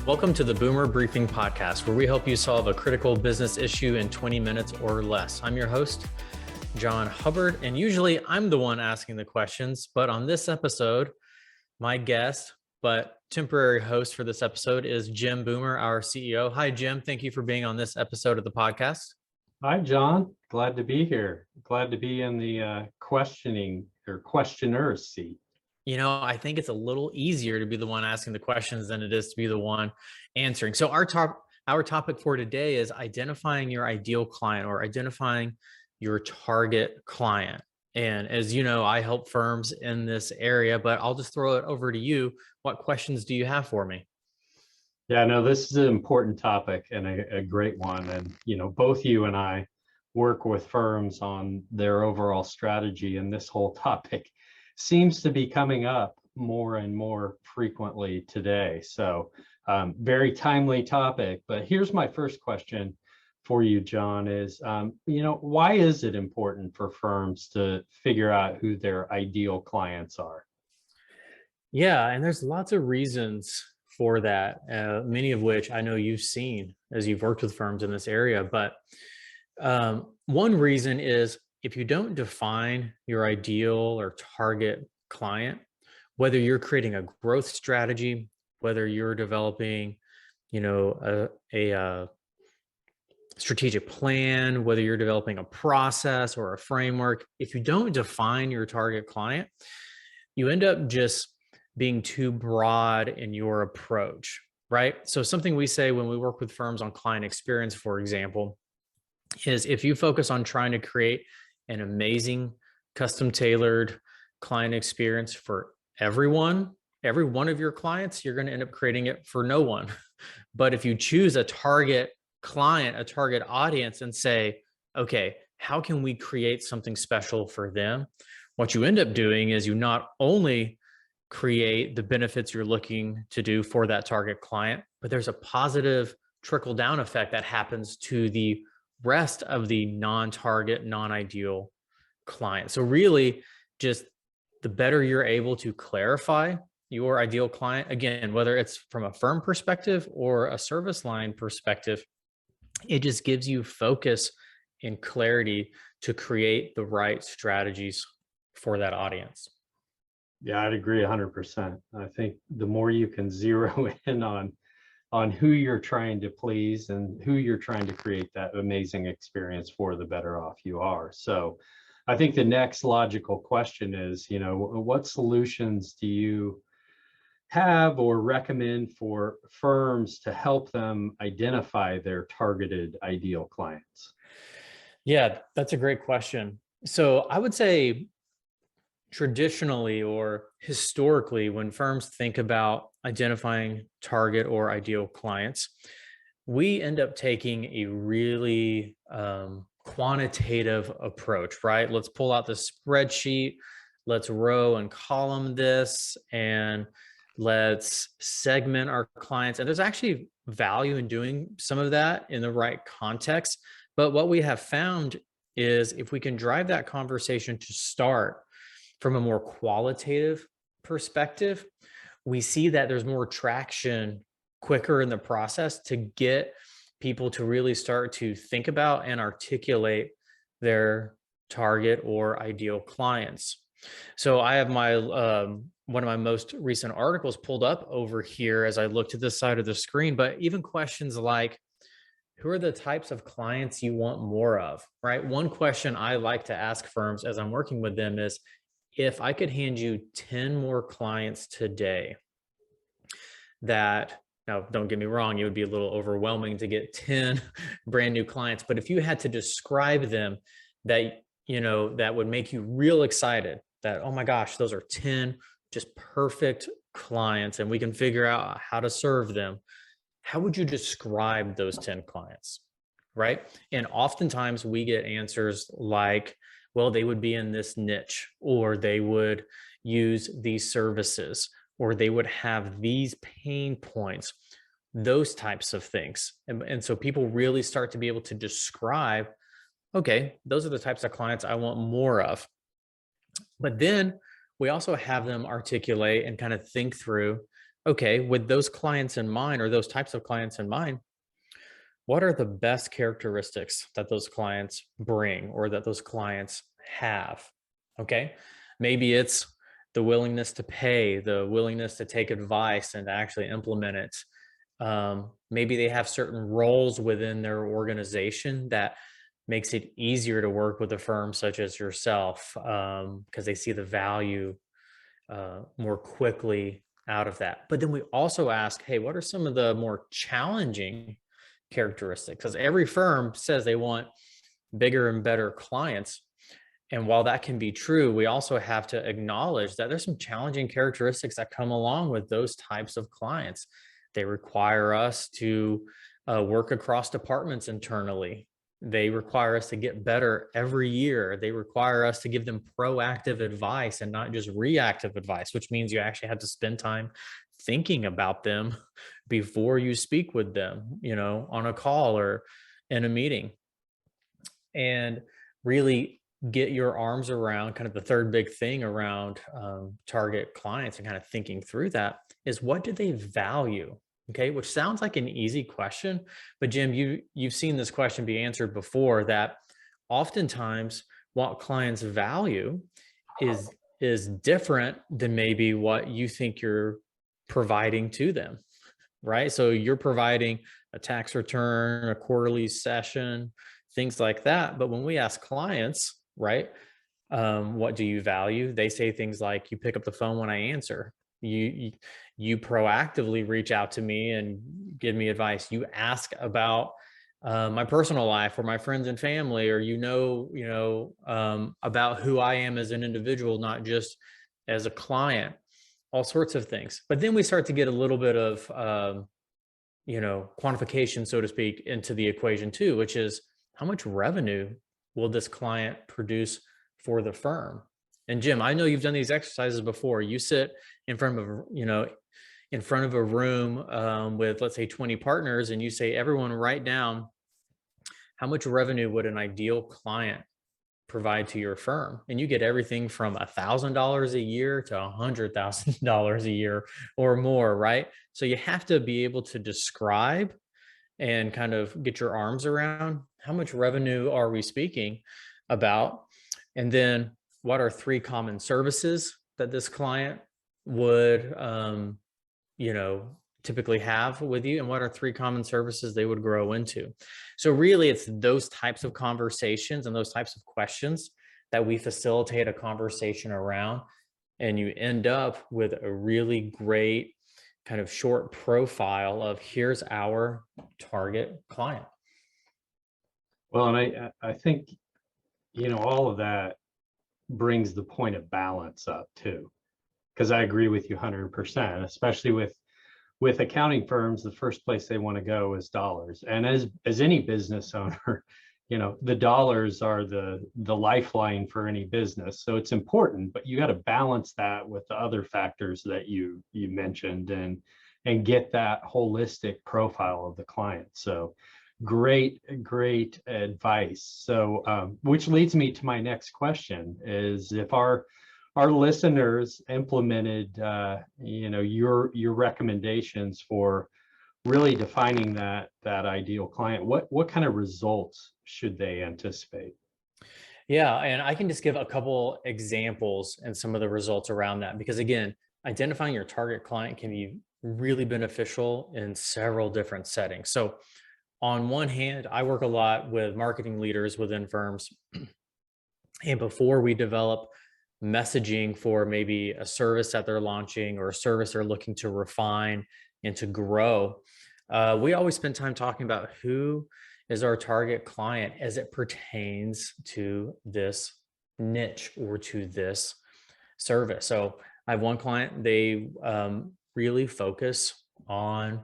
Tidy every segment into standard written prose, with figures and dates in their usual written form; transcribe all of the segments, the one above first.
Welcome to the Boomer Briefing Podcast, where we help you solve a critical business issue in 20 minutes or less. I'm your host, Jon Hubbard, and usually I'm the one asking the questions, but on this episode, my guest, but temporary host for this episode is Jim Boomer, our CEO. Hi, Jim. Thank you for being on this episode of the podcast. Hi, John. Glad to be here. Glad to be in the questioning or questioner's seat. You know, I think it's a little easier to be the one asking the questions than it is to be the one answering. So our topic for today is identifying your ideal client or identifying your target client. And as you know, I help firms in this area, but I'll just throw it over to you. What questions do you have for me? Yeah, no, this is an important topic and a great one. And, both you and I work with firms on their overall strategy, and this whole topic seems to be coming up more and more frequently today. So very timely topic. But here's my first question for you, John, is, why is it important for firms to figure out who their ideal clients are? Yeah, and there's lots of reasons for that, many of which I know you've seen as you've worked with firms in this area. But one reason is if you don't define your ideal or target client, whether you're creating a growth strategy, whether you're developing, a strategic plan, whether you're developing a process or a framework, if you don't define your target client, you end up just being too broad in your approach, right? So something we say when we work with firms on client experience, for example, is if you focus on trying to create an amazing custom tailored client experience for every one of your clients, you're going to end up creating it for no one. But if you choose a target client, a target audience, and say, okay, how can we create something special for them? What you end up doing is you not only create the benefits you're looking to do for that target client, but there's a positive trickle down effect that happens to the rest of the non-target, non-ideal client. So really, just the better you're able to clarify your ideal client, again, whether it's from a firm perspective or a service line perspective, it just gives you focus and clarity to create the right strategies for that audience. Yeah, I'd agree 100%. I think the more you can zero in on who you're trying to please and who you're trying to create that amazing experience for, the better off you are. So I think the next logical question is, what solutions do you have or recommend for firms to help them identify their targeted ideal clients? Yeah, that's a great question. So I would say traditionally or historically, when firms think about identifying target or ideal clients, we end up taking a really quantitative approach, right? Let's pull out the spreadsheet, let's row and column this, and let's segment our clients. And there's actually value in doing some of that in the right context. But what we have found is if we can drive that conversation to start from a more qualitative perspective, we see that there's more traction quicker in the process to get people to really start to think about and articulate their target or ideal clients. So I have my one of my most recent articles pulled up over here as I look to this side of the screen, but even questions like, who are the types of clients you want more of, right? One question I like to ask firms as I'm working with them is, if I could hand you 10 more clients today that, now don't get me wrong, it would be a little overwhelming to get 10 brand new clients, but if you had to describe them that, that would make you real excited that, oh my gosh, those are 10 just perfect clients and we can figure out how to serve them. How would you describe those 10 clients, right? And oftentimes we get answers like, well, they would be in this niche, or they would use these services, or they would have these pain points, those types of things. And so people really start to be able to describe, okay, those are the types of clients I want more of. But then we also have them articulate and kind of think through okay, with those clients in mind or those types of clients in mind, what are the best characteristics that those clients bring or that those clients have? Okay. Maybe it's the willingness to pay, the willingness to take advice and to actually implement it. Maybe they have certain roles within their organization that makes it easier to work with a firm such as yourself because they see the value more quickly out of that. But then we also ask, hey, what are some of the more challenging characteristics? Because every firm says they want bigger and better clients. And while that can be true, we also have to acknowledge that there's some challenging characteristics that come along with those types of clients. They require us to work across departments internally. They require us to get better every year. They require us to give them proactive advice and not just reactive advice, which means you actually have to spend time thinking about them before you speak with them, on a call or in a meeting. And really get your arms around kind of the third big thing around target clients and kind of thinking through that is what do they value? Okay, which sounds like an easy question, but Jim, you've seen this question be answered before that oftentimes what clients value is different than maybe what you think you're providing to them, right? So you're providing a tax return, a quarterly session, things like that. But when we ask clients, right, what do you value? They say things like, you pick up the phone when I answer. You proactively reach out to me and give me advice. You ask about my personal life or my friends and family, or about who I am as an individual, not just as a client. All sorts of things. But then we start to get a little bit of quantification, so to speak, into the equation too, which is how much revenue will this client produce for the firm? And Jim, I know you've done these exercises before. You sit in front of a room with, let's say, 20 partners, and you say, everyone write down how much revenue would an ideal client provide to your firm, and you get everything from $1,000 a year to $100,000 a year or more, right? So you have to be able to describe and kind of get your arms around how much revenue are we speaking about, and then what are three common services that this client would typically have with you, and what are three common services they would grow into. So really it's those types of conversations and those types of questions that we facilitate a conversation around, and you end up with a really great kind of short profile of here's our target client. Well, and I think, all of that brings the point of balance up too, because I agree with you 100%, especially with accounting firms. The first place they want to go is dollars. And as any business owner, the dollars are the lifeline for any business. So it's important, but you got to balance that with the other factors that you mentioned and get that holistic profile of the client. So great advice. So which leads me to my next question is, if our listeners implemented your recommendations for really defining that ideal client, what kind of results should they anticipate? Yeah, and I can just give a couple examples and some of the results around that, because again, identifying your target client can be really beneficial in several different settings. So on one hand, I work a lot with marketing leaders within firms, and before we develop messaging for maybe a service that they're launching or a service they're looking to refine and to grow, we always spend time talking about who is our target client as it pertains to this niche or to this service. So I have one client, they really focus on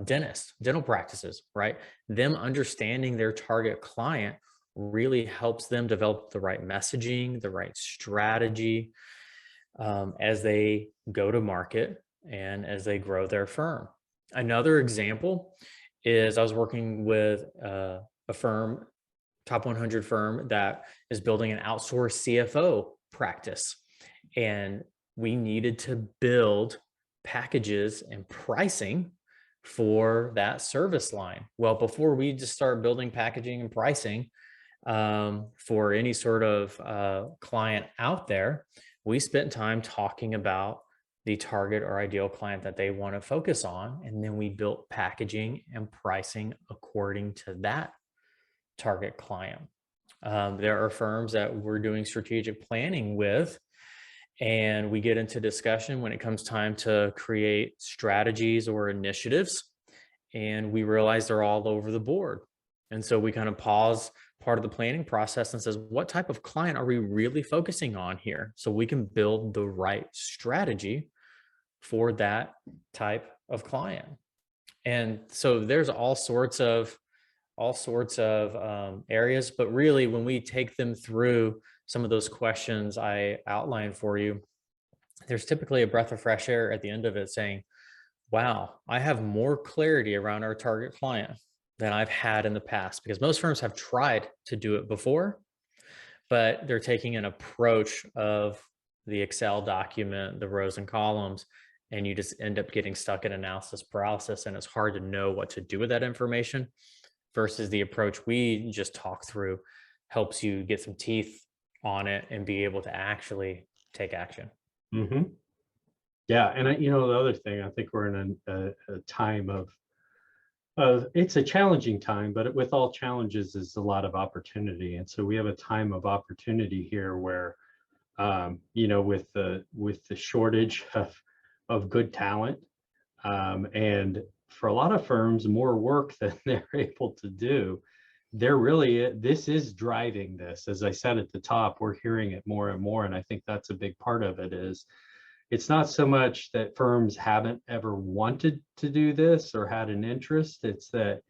dental practices, right? Them understanding their target client really helps them develop the right messaging, the right strategy as they go to market and as they grow their firm. Another example is I was working with a firm, top 100 firm, that is building an outsourced CFO practice. And we needed to build packages and pricing for that service line. Well, before we just start building packaging and pricing for any sort of client out there, we spent time talking about the target or ideal client that they want to focus on. And then we built packaging and pricing according to that target client. There are firms that we're doing strategic planning with, and we get into discussion when it comes time to create strategies or initiatives, and we realize they're all over the board. And so we kind of pause part of the planning process and says, what type of client are we really focusing on here? So we can build the right strategy for that type of client. And so there's all sorts of areas, but really when we take them through some of those questions I outlined for you, there's typically a breath of fresh air at the end of it saying, wow, I have more clarity around our target client than I've had in the past, because most firms have tried to do it before, but they're taking an approach of the Excel document, the rows and columns, and you just end up getting stuck in analysis paralysis, and it's hard to know what to do with that information, versus the approach we just talked through helps you get some teeth on it and be able to actually take action. Mm-hmm. Yeah, and the other thing, I think we're in a time of it's a challenging time, but with all challenges is a lot of opportunity, and so we have a time of opportunity here where, with the shortage of good talent, and for a lot of firms, more work than they're able to do. This is driving this. As I said at the top, we're hearing it more and more. And I think that's a big part of it. It's not so much that firms haven't ever wanted to do this or had an interest. It's that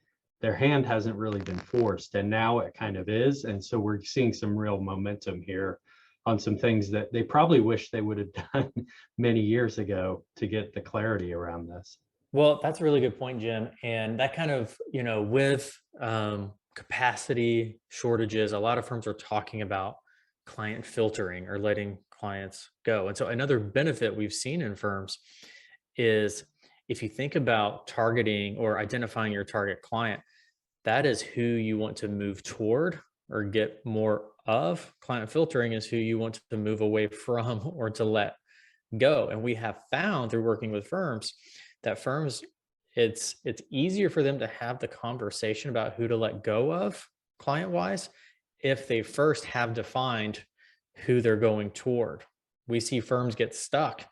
their hand hasn't really been forced, and now it kind of is. And so we're seeing some real momentum here on some things that they probably wish they would have done many years ago to get the clarity around this. Well, that's a really good point, Jim. And that kind of, with capacity shortages, a lot of firms are talking about client filtering or letting clients go. And so another benefit we've seen in firms is, if you think about targeting or identifying your target client, that is who you want to move toward or get more of. Client filtering is who you want to move away from or to let go. And we have found through working with firms that it's easier for them to have the conversation about who to let go of client wise if they first have defined who they're going toward. We see firms get stuck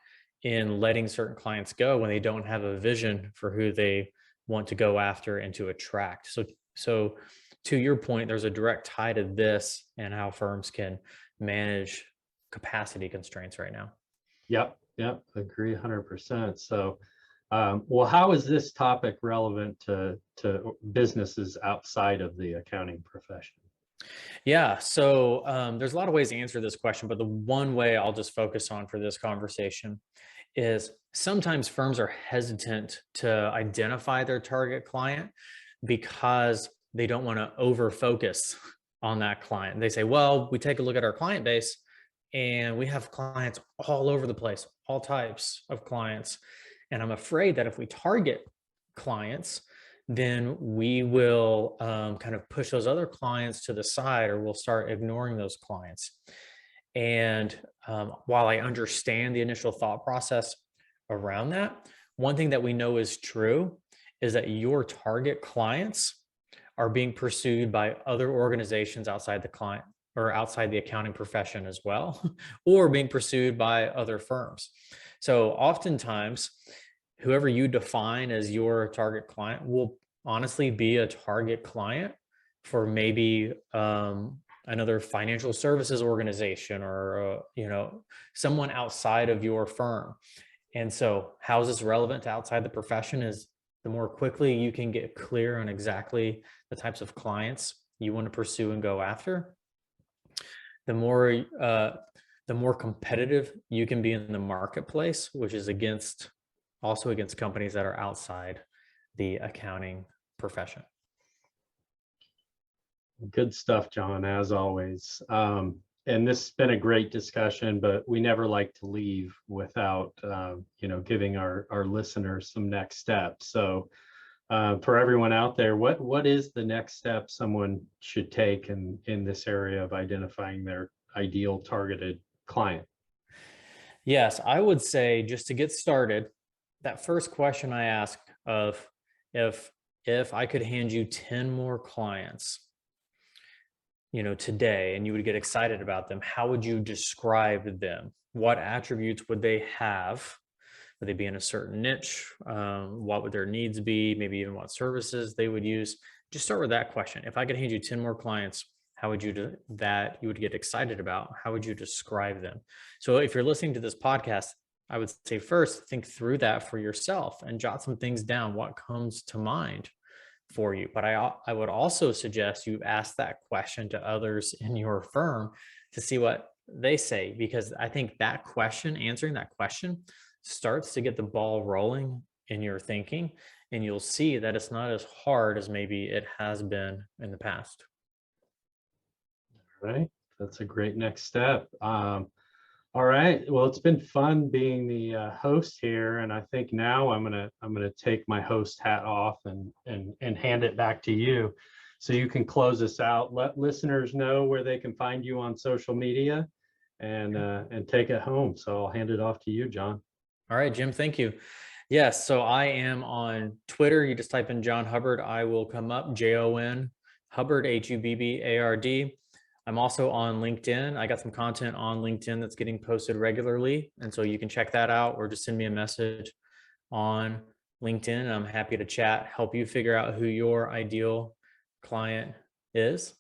in letting certain clients go when they don't have a vision for who they want to go after and to attract. So to your point, there's a direct tie to this and how firms can manage capacity constraints right now. Yep, agree 100%. So, well, how is this topic relevant to businesses outside of the accounting profession? Yeah, so there's a lot of ways to answer this question, but the one way I'll just focus on for this conversation is sometimes firms are hesitant to identify their target client because they don't want to over focus on that client. They say, well, we take a look at our client base and we have clients all over the place, all types of clients. And I'm afraid that if we target clients, then we will kind of push those other clients to the side, or we'll start ignoring those clients. And while I understand the initial thought process around that, one thing that we know is true is that your target clients are being pursued by other organizations outside the client or outside the accounting profession as well, or being pursued by other firms. So oftentimes, whoever you define as your target client will honestly be a target client for maybe another financial services organization or someone outside of your firm. And so how is this relevant to outside the profession is the more quickly you can get clear on exactly the types of clients you want to pursue and go after, the more competitive you can be in the marketplace, which is also against companies that are outside the accounting profession. Good stuff, John, as always. and this has been a great discussion, but we never like to leave without, giving our listeners some next steps. So for everyone out there, what is the next step someone should take in this area of identifying their ideal targeted client? Yes, I would say just to get started, that first question I asked of if I could hand you 10 more clients, today, and you would get excited about them, how would you describe them? What attributes would they have? Would they be in a certain niche? What would their needs be? Maybe even what services they would use. Just start with that question. If I could hand you 10 more clients, how would you do that you would get excited about? How would you describe them? So if you're listening to this podcast, I would say first think through that for yourself and jot some things down. What comes to mind for you? But I would also suggest you ask that question to others in your firm to see what they say, because I think that question, answering that question, starts to get the ball rolling in your thinking, and you'll see that it's not as hard as maybe it has been in the past. Right. That's a great next step. All right. Well, it's been fun being the host here, and I think now I'm gonna take my host hat off and hand it back to you, so you can close us out. Let listeners know where they can find you on social media, and take it home. So I'll hand it off to you, Jon. All right, Jim, thank you. Yes, so I am on Twitter. You just type in Jon Hubbard. I will come up, Jon Hubbard, Hubbard. I'm also on LinkedIn. I got some content on LinkedIn that's getting posted regularly. And so you can check that out, or just send me a message on LinkedIn. And I'm happy to chat, help you figure out who your ideal client is.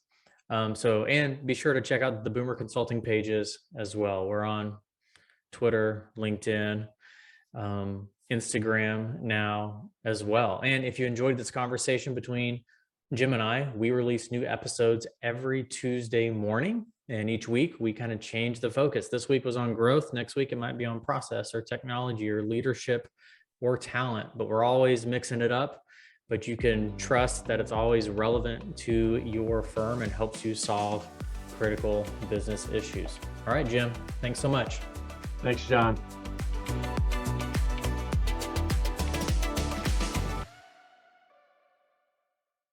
And be sure to check out the Boomer Consulting pages as well. We're on Twitter, LinkedIn, Instagram now as well. And if you enjoyed this conversation between Jim and I, we release new episodes every Tuesday morning. And each week we kind of change the focus. This week was on growth. Next week it might be on process or technology or leadership or talent, but we're always mixing it up. But you can trust that it's always relevant to your firm and helps you solve critical business issues. All right, Jim, thanks so much. Thanks, Jon.